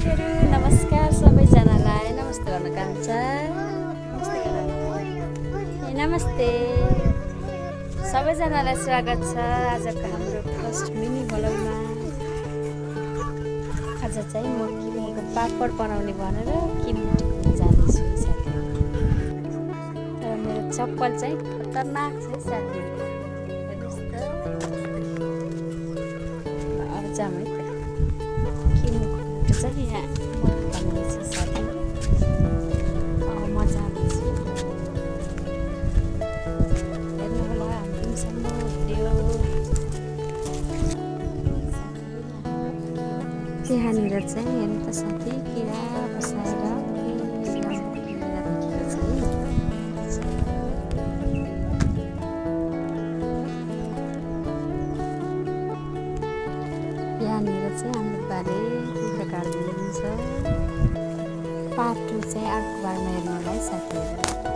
साथीहरू नमस्कार सबैजनालाई नमस्ते भन्न चाहन्छ नमस्ते सबैजनालाई स्वागत छ आजको हाम्रो फर्स्ट मिनी भ्लगमा। आज चाहिँ म किनेको पापड बनाउने भनेर किन्नु जाँदैछु साथीहरू। तर मेरो चप्पल चाहिँ खतरनाक छ साथीहरू। अब जाम है त किन्नु चाहिँ यहाँ बनाउँदैछु साथीहरू। म जाँदैछु हेर्नु होला अन्तिमसम्म भिडियो। त्यहाँनिर चाहिँ हेर्नु त साथी किरा बसाएर यहाँनिर चाहिँ हाम्रो बारे कुखुरा काट्दै हुनुहुन्छ। पार्ट 2 चाहिँ अर्को बारमा हेर्नु होला है साथीहरू।